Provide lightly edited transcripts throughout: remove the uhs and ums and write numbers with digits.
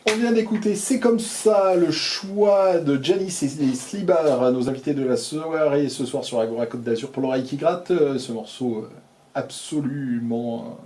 On vient d'écouter C'est comme ça, le choix de Janis et Slibar, nos invités de la soirée ce soir sur Agora Côte d'Azur pour l'oreille qui gratte. Ce morceau absolument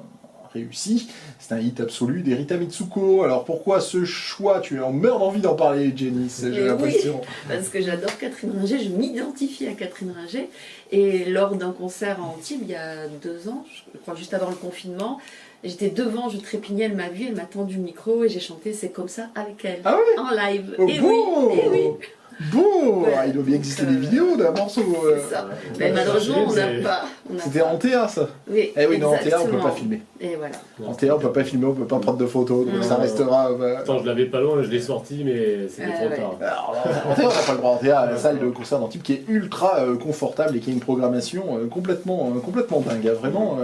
réussi. C'est un hit absolu d'Erita Mitsuko. Alors pourquoi ce choix? Tu en meurs d'envie d'en parler, Janis, j'ai l'impression. Oui, parce que j'adore Catherine Ringer, je m'identifie à Catherine Ringer. Et lors d'un concert à Antibes, il y a 2 ans, je crois juste avant le confinement, j'étais devant, je trépignais, elle m'a vu, elle m'a tendu le micro et j'ai chanté C'est comme ça avec elle, en live. Oh, et bon, oui, et oui. Bon, il doit bien exister des vidéos d'un morceau. C'est ça. Mais malheureusement, on n'a pas. C'était en TA, ça? Oui, eh oui, non, en TA, on ne peut pas filmer. Et voilà. En TA, on ne peut pas filmer, on ne peut pas prendre de photos, donc ça restera... Attends, je l'avais pas loin, je l'ai sorti, mais c'était trop tard. Alors, en TA, on n'a pas le droit. En TA, la salle de concert d'Antibes qui est ultra confortable et qui a une programmation complètement dingue. Vraiment,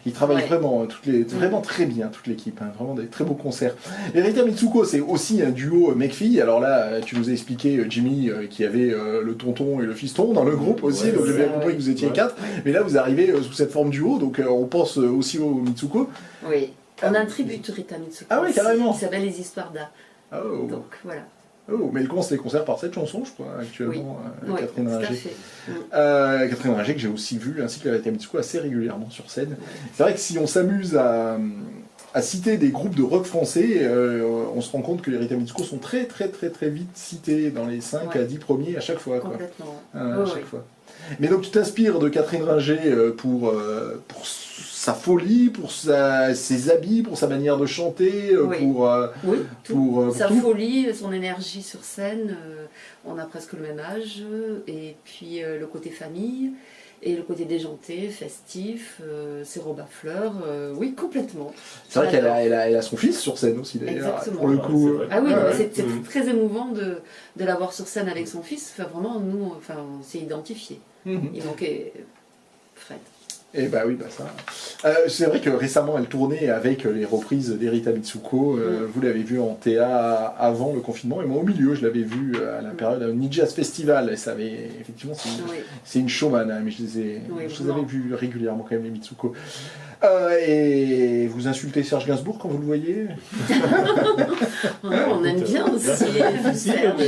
ils travaillent vraiment, vraiment très bien, toute l'équipe. Vraiment des très beaux concerts. Erita Mitsuko, c'est aussi un duo mec-fille. Alors là, tu nous as expliqué, Jimmy, qui avait le tonton et le fiston dans le groupe aussi, donc j'ai bien compris que vous étiez 4. Mais là, vous arrivez sous cette forme duo, donc on pense aussi au Mitsuko. Oui, on a un tribut de Rita Mitsuko. Ah oui, carrément. Qui s'appelle Les Histoires d'A. Oh. Donc voilà. Oh, mais les concerts par cette chanson, je crois, actuellement, oui. Catherine Ringer. Catherine Ringer, que j'ai aussi vu, ainsi que Erita Mitsuko, assez régulièrement sur scène. C'est vrai que si on s'amuse à citer des groupes de rock français, on se rend compte que les Erita Mitsuko sont très vite cités dans les 5 à 10 premiers à chaque fois. Complètement. À chaque fois. Mais donc tu t'inspires de Catherine Ringer pour sa folie, pour ses habits, pour sa manière de chanter, pour sa folie, son énergie sur scène. On a presque le même âge, et puis le côté famille, et le côté déjanté, festif, ses robes à fleurs, oui, complètement. C'est vrai qu'elle a son fils sur scène aussi, d'ailleurs, pour le coup. Ah oui, c'est très émouvant de la voir sur scène avec son fils. Enfin, vraiment, nous, on s'est identifiés. Il manquait Fred. Eh bah oui, ça. C'est vrai que récemment, elle tournait avec les reprises d'Erita Mitsuko. Vous l'avez vu en TA avant le confinement, et moi au milieu, je l'avais vu à la période New Jazz Festival. Et ça avait, effectivement, c'est une showman, mais je les avais vus régulièrement quand même, les Mitsuko. Et vous insultez Serge Gainsbourg quand vous le voyez? On aime bien aussi Serge.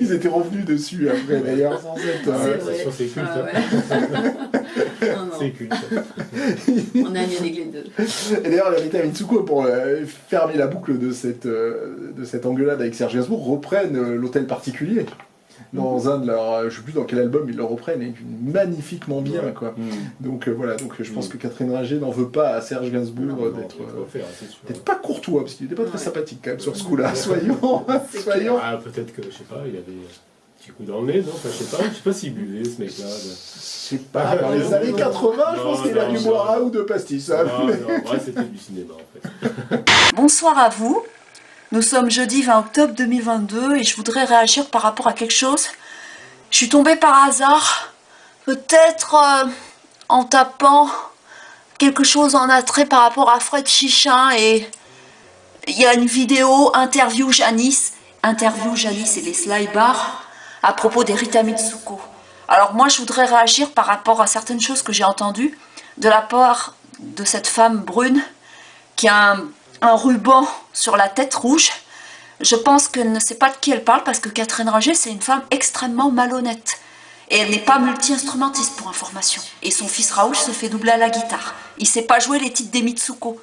Ils étaient revenus dessus après, d'ailleurs, sans être... C'est culte. C'est culte. On a bien réglé deux. Et d'ailleurs, Erita Mitsuko, pour fermer la boucle de cette engueulade avec Serge Gainsbourg, reprennent l'hôtel particulier. Dans un de leurs, je ne sais plus dans quel album ils le reprennent, et magnifiquement bien, quoi. Donc voilà, je pense que Catherine Ringer n'en veut pas à Serge Gainsbourg d'être pas courtois, parce qu'il n'était pas très sympathique quand même sur ce coup-là, soyons. Ah, peut-être que, je sais pas, il avait un petit coup dans le nez, non? Enfin, je sais pas s'il buvait ce mec-là. Je sais pas, dans les années 80, je pense qu'il a dû boire un ou deux pastilles. Non, c'était du cinéma en fait. Bonsoir à vous. Nous sommes jeudi 20 octobre 2022 et je voudrais réagir par rapport à quelque chose. Je suis tombée par hasard, peut-être en tapant quelque chose en attrait par rapport à Fred Chichin, et il y a une vidéo interview Janis et les Sly Bar à propos d'Erita Mitsuko. Alors moi je voudrais réagir par rapport à certaines choses que j'ai entendues de la part de cette femme brune qui a un ruban sur la tête rouge. Je pense qu'elle ne sait pas de qui elle parle, parce que Catherine Ringer, c'est une femme extrêmement malhonnête. Et elle n'est pas multi-instrumentiste, pour information. Et son fils Raoul se fait doubler à la guitare. Il ne sait pas jouer les titres des Mitsuko.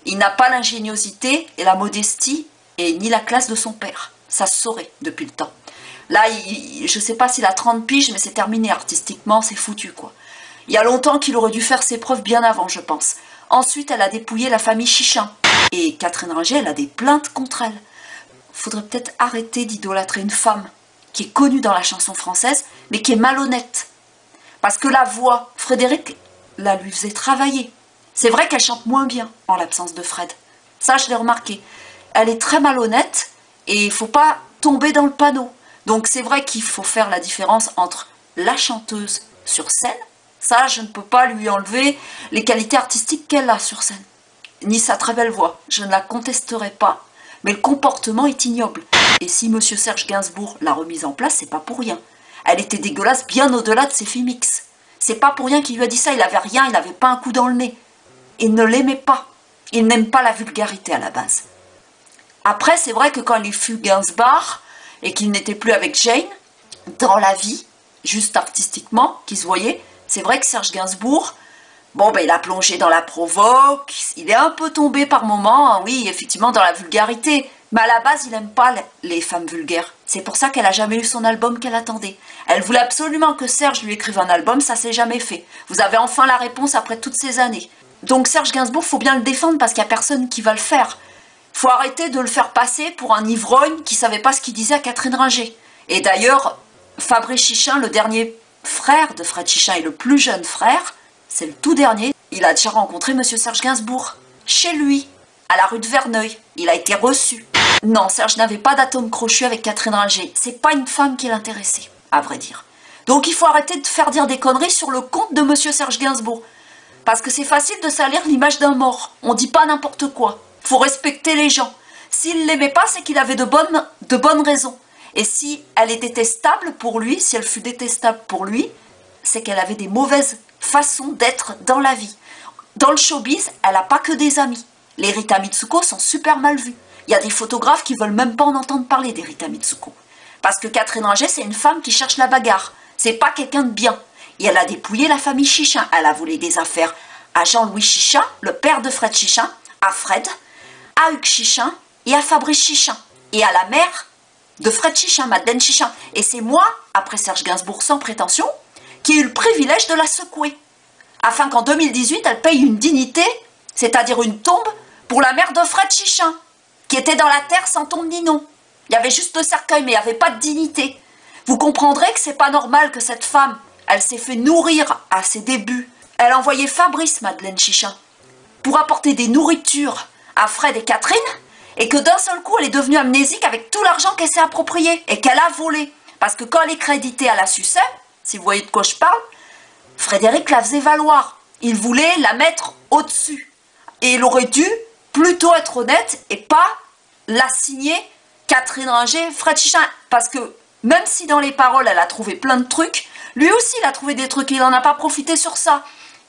Il n'a pas l'ingéniosité et la modestie, et ni la classe de son père. Ça se saurait depuis le temps. Là, je ne sais pas s'il a 30 piges, mais c'est terminé artistiquement, c'est foutu, quoi. Il y a longtemps qu'il aurait dû faire ses preuves bien avant, je pense. Ensuite, elle a dépouillé la famille Chichin. Et Catherine Ringer, elle a des plaintes contre elle. Faudrait peut-être arrêter d'idolâtrer une femme qui est connue dans la chanson française, mais qui est malhonnête. Parce que la voix, Frédéric la lui faisait travailler. C'est vrai qu'elle chante moins bien en l'absence de Fred. Ça, je l'ai remarqué. Elle est très malhonnête et il ne faut pas tomber dans le panneau. Donc c'est vrai qu'il faut faire la différence entre la chanteuse sur scène, ça je ne peux pas lui enlever les qualités artistiques qu'elle a sur scène, ni sa très belle voix, je ne la contesterai pas, mais le comportement est ignoble. Et si monsieur Serge Gainsbourg l'a remise en place, c'est pas pour rien. Elle était dégueulasse bien au-delà de ses filles mix. C'est pas pour rien qu'il lui a dit ça, il avait rien, il n'avait pas un coup dans le nez. Il ne l'aimait pas. Il n'aime pas la vulgarité à la base. Après, c'est vrai que quand il fut Gainsbourg et qu'il n'était plus avec Jane, dans la vie, juste artistiquement, qui se voyait, c'est vrai que Serge Gainsbourg, bon, ben, il a plongé dans la provoque, il est un peu tombé par moments, hein, oui, effectivement, dans la vulgarité. Mais à la base, il n'aime pas les femmes vulgaires. C'est pour ça qu'elle n'a jamais eu son album qu'elle attendait. Elle voulait absolument que Serge lui écrive un album, ça s'est jamais fait. Vous avez enfin la réponse après toutes ces années. Donc Serge Gainsbourg, faut bien le défendre parce qu'il n'y a personne qui va le faire. Faut arrêter de le faire passer pour un ivrogne qui savait pas ce qu'il disait à Catherine Ringer. Et d'ailleurs, Fabrice Chichin, le dernier frère de Fred Chichin et le plus jeune frère, c'est le tout dernier, il a déjà rencontré monsieur Serge Gainsbourg. Chez lui, à la rue de Verneuil. Il a été reçu. Non, Serge n'avait pas d'atome crochu avec Catherine Ringer. C'est pas une femme qui l'intéressait, à vrai dire. Donc il faut arrêter de faire dire des conneries sur le compte de monsieur Serge Gainsbourg. Parce que c'est facile de salir l'image d'un mort. On dit pas n'importe quoi. Faut respecter les gens. S'il l'aimait pas, c'est qu'il avait de bonnes raisons. Et si elle est détestable pour lui, si elle fut détestable pour lui, c'est qu'elle avait des mauvaises façons d'être dans la vie. Dans le showbiz, elle n'a pas que des amis. Les Rita Mitsuko sont super mal vues. Il y a des photographes qui veulent même pas en entendre parler des Rita Mitsuko. Parce que Catherine Ringer, c'est une femme qui cherche la bagarre. C'est pas quelqu'un de bien. Et elle a dépouillé la famille Chichin. Elle a volé des affaires à Jean-Louis Chichin, le père de Fred Chichin, à Fred, à Hugues Chichin et à Fabrice Chichin. Et à la mère de Fred Chichin, Madeleine Chichin. Et c'est moi, après Serge Gainsbourg sans prétention, qui ai eu le privilège de la secouer. Afin qu'en 2018, elle paye une dignité, c'est-à-dire une tombe, pour la mère de Fred Chichin, qui était dans la terre sans tombe ni nom. Il y avait juste le cercueil, mais il n'y avait pas de dignité. Vous comprendrez que c'est pas normal que cette femme, elle s'est fait nourrir à ses débuts. Elle a envoyé Fabrice, Madeleine Chichin, pour apporter des nourritures à Fred et Catherine, et que d'un seul coup, elle est devenue amnésique avec tout l'argent qu'elle s'est approprié et qu'elle a volé. Parce que quand elle est créditée à la SUCEM, si vous voyez de quoi je parle, Frédéric la faisait valoir. Il voulait la mettre au-dessus. Et il aurait dû plutôt être honnête et pas la signer Catherine Ringer, Fred Chichin. Parce que même si dans les paroles, elle a trouvé plein de trucs, lui aussi, il a trouvé des trucs et il n'en a pas profité sur ça.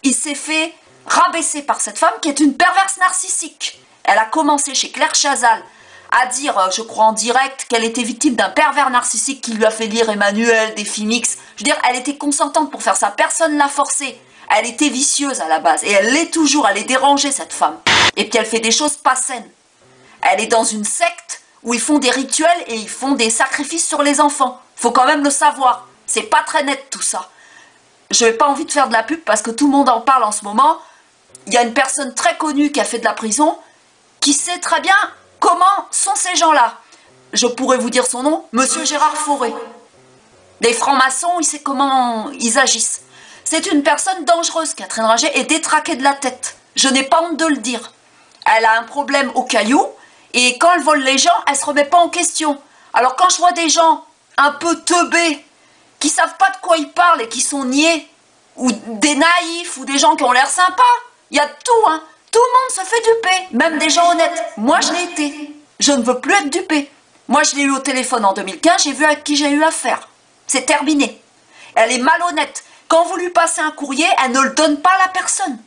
Il s'est fait rabaisser par cette femme qui est une perverse narcissique. Elle a commencé chez Claire Chazal à dire, je crois en direct, qu'elle était victime d'un pervers narcissique qui lui a fait lire Emmanuel, des films X. Je veux dire, elle était consentante pour faire ça, personne l'a forcée. Elle était vicieuse à la base, et elle l'est toujours, elle est dérangée cette femme. Et puis elle fait des choses pas saines. Elle est dans une secte où ils font des rituels et ils font des sacrifices sur les enfants. Faut quand même le savoir, c'est pas très net tout ça. Je n'ai pas envie de faire de la pub parce que tout le monde en parle en ce moment. Il y a une personne très connue qui a fait de la prison, qui sait très bien comment sont ces gens-là. Je pourrais vous dire son nom, Monsieur Gérard Fauré. Les francs-maçons, il sait comment ils agissent. C'est une personne dangereuse, Catherine Ringer, et détraquée de la tête. Je n'ai pas honte de le dire. Elle a un problème au caillou, et quand elle vole les gens, elle ne se remet pas en question. Alors quand je vois des gens un peu teubés, qui savent pas de quoi ils parlent et qui sont niais, ou des naïfs, ou des gens qui ont l'air sympas, il y a tout, hein. Tout le monde se fait duper, même des gens honnêtes. Moi, je l'ai été. Je ne veux plus être dupée. Moi, je l'ai eu au téléphone en 2015, j'ai vu à qui j'ai eu affaire. C'est terminé. Elle est malhonnête. Quand vous lui passez un courrier, elle ne le donne pas à la personne.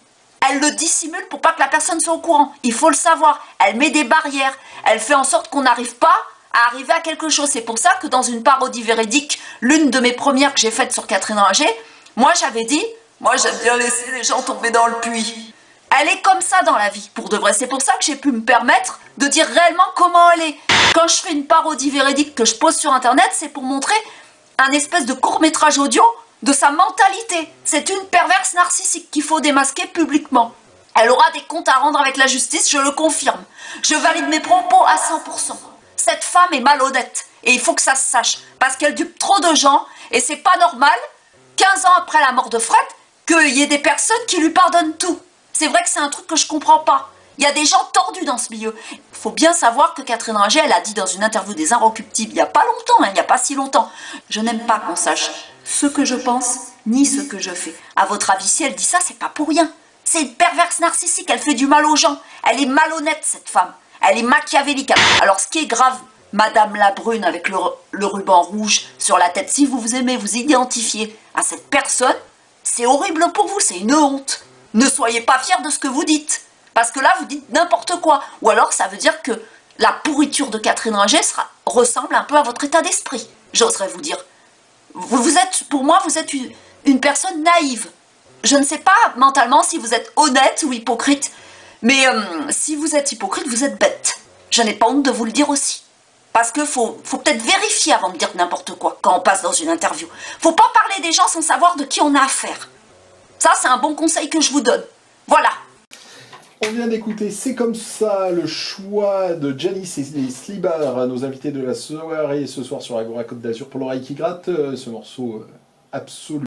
Elle le dissimule pour pas que la personne soit au courant. Il faut le savoir. Elle met des barrières. Elle fait en sorte qu'on n'arrive pas à arriver à quelque chose. C'est pour ça que dans une parodie véridique, l'une de mes premières que j'ai faites sur Catherine Ringer, moi, j'avais dit, moi, j'aime bien laisser les gens tomber dans le puits. Elle est comme ça dans la vie, pour de vrai. C'est pour ça que j'ai pu me permettre de dire réellement comment elle est. Quand je fais une parodie véridique que je pose sur Internet, c'est pour montrer un espèce de court-métrage audio de sa mentalité. C'est une perverse narcissique qu'il faut démasquer publiquement. Elle aura des comptes à rendre avec la justice, je le confirme. Je valide mes propos à 100%. Cette femme est malhonnête, et il faut que ça se sache, parce qu'elle dupe trop de gens, et c'est pas normal, 15 ans après la mort de Fred, qu'il y ait des personnes qui lui pardonnent tout. C'est vrai que c'est un truc que je comprends pas. Il y a des gens tordus dans ce milieu. Il faut bien savoir que Catherine Ringer, elle a dit dans une interview des Inrecuptibles, il n'y a pas longtemps, il n'y a pas si longtemps, je n'aime pas qu'on sache ce que je pense, ni ce que je fais. À votre avis, si elle dit ça, c'est pas pour rien. C'est une perverse narcissique, elle fait du mal aux gens. Elle est malhonnête, cette femme. Elle est machiavélique. Alors, ce qui est grave, Madame la Brune avec le ruban rouge sur la tête, si vous aimez vous identifier à cette personne, c'est horrible pour vous, c'est une honte. Ne soyez pas fiers de ce que vous dites. Parce que là, vous dites n'importe quoi. Ou alors, ça veut dire que la pourriture de Catherine Ringer ressemble un peu à votre état d'esprit, j'oserais vous dire. Pour moi, vous êtes une personne naïve. Je ne sais pas mentalement si vous êtes honnête ou hypocrite, mais si vous êtes hypocrite, vous êtes bête. Je n'ai pas honte de vous le dire aussi. Parce que faut peut-être vérifier avant de dire n'importe quoi quand on passe dans une interview. Faut pas parler des gens sans savoir de qui on a affaire. Ça, c'est un bon conseil que je vous donne. Voilà. On vient d'écouter C'est comme ça, le choix de Janice et les Slibar, nos invités de la soirée ce soir sur Agora Côte d'Azur pour l'oreille qui gratte. Ce morceau absolu.